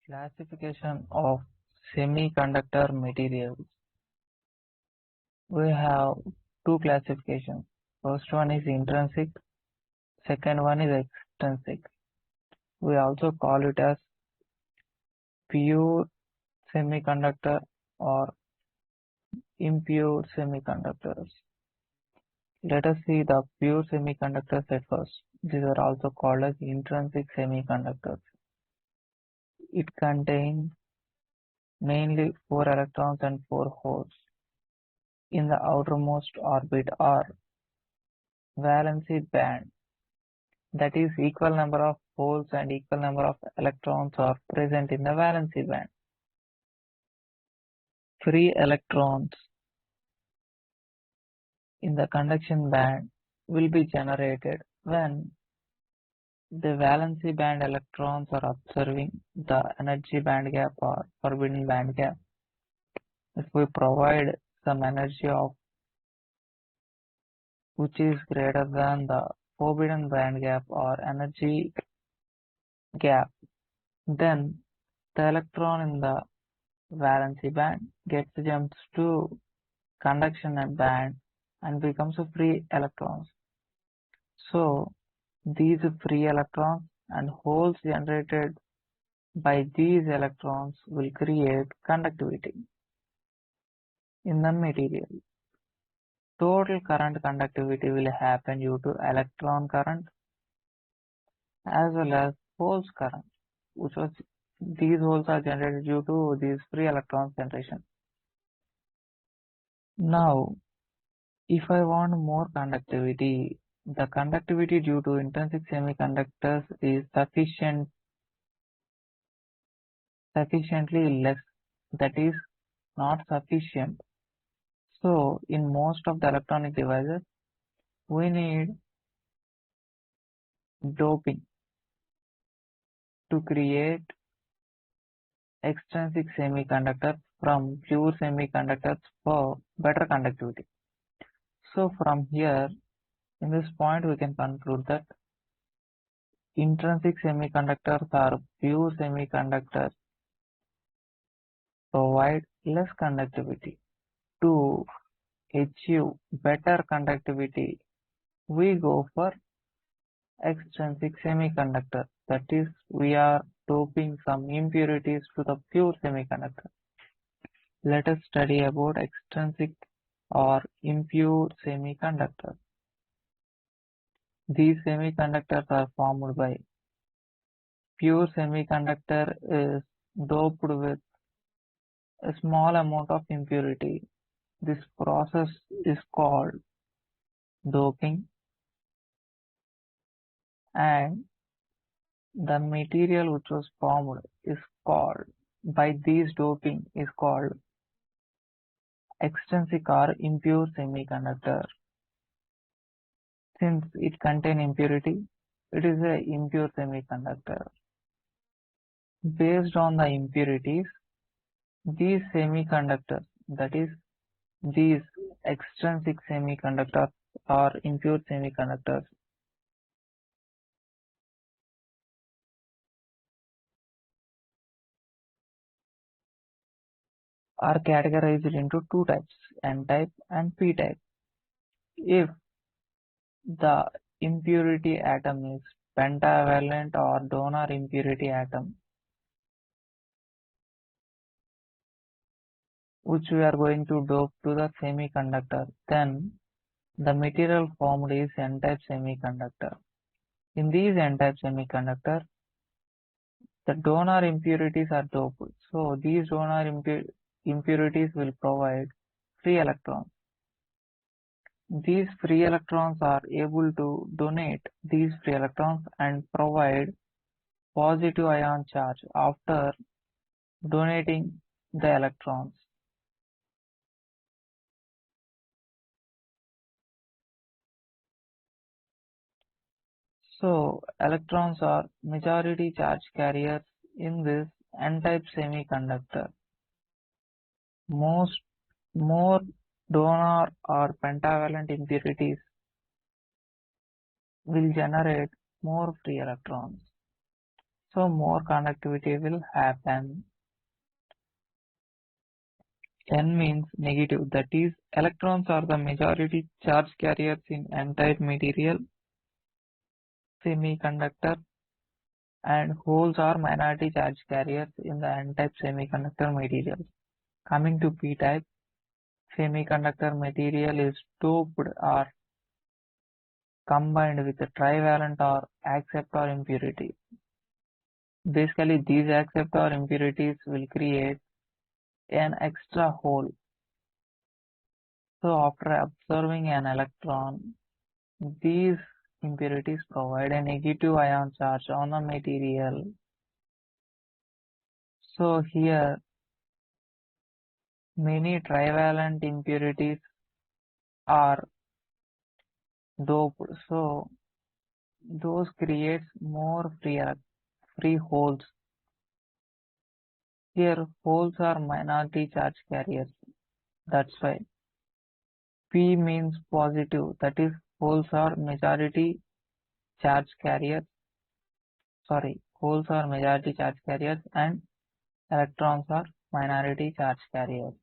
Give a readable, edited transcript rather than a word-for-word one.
Classification of semiconductor materials. We have two classifications. First one is intrinsic, second one is extrinsic. We also call it as pure semiconductor or impure semiconductors. Let us see the pure semiconductors at first. These are also called as intrinsic semiconductors. It contains mainly 4 electrons and 4 holes in the outermost orbit or valency band. That is, equal number of holes and equal number of electrons are present in the valency band. Free electrons in the conduction band will be generated when the valency band electrons are observing the energy band gap or forbidden band gap. If we provide some energy of which is greater than the forbidden band gap or energy gap, then the electron in the valency band gets jumps to conduction band and becomes a free electrons. So these free electrons and holes generated by these electrons will create conductivity in the material. Total current conductivity will happen due to electron current as well as holes current, which was these holes are generated due to these free electrons generation. Now, if I want more conductivity, the conductivity due to intrinsic semiconductors is sufficiently less, that is not sufficient. So in most of the electronic devices, we need doping to create extrinsic semiconductors from pure semiconductors for better conductivity. So from here, in this point, we can conclude that intrinsic semiconductors or pure semiconductors provide less conductivity. To achieve better conductivity, we go for extrinsic semiconductor. That is, we are doping some impurities to the pure semiconductor. Let us study about extrinsic or impure semiconductors. These semiconductors are formed by pure semiconductor is doped with a small amount of impurity. This process is called doping, and the material which was formed is called by these doping is called extrinsic or impure semiconductor. Since it contains impurity, it is a impure semiconductor. Based on the impurities, these semiconductors, that is, these extrinsic semiconductors or impure semiconductors, are categorized into two types, N-type and P-type. If the impurity atom is pentavalent or donor impurity atom, which we are going to dope to the semiconductor, then the material formed is N-type semiconductor. In these N-type semiconductor, the donor impurities are doped. So these donor impurities will provide free electrons. These free electrons are able to donate these free electrons and provide positive ion charge after donating the electrons. So electrons are majority charge carriers in this N-type semiconductor. More donor or pentavalent impurities will generate more free electrons. so more conductivity will happen. N means negative, that is, electrons are the majority charge carriers in n-type material, semiconductor, and holes are minority charge carriers in the n-type semiconductor materials. Coming to p-type, semiconductor material is doped or combined with a trivalent or acceptor impurity. Basically, these acceptor impurities will create an extra hole. So after observing an electron, these impurities provide a negative ion charge on the material. So here many trivalent impurities are doped, so those creates more free holes. Here holes are minority charge carriers. That's why P means positive, that is holes are majority charge carriers. Holes are majority charge carriers and electrons are minority charge carriers.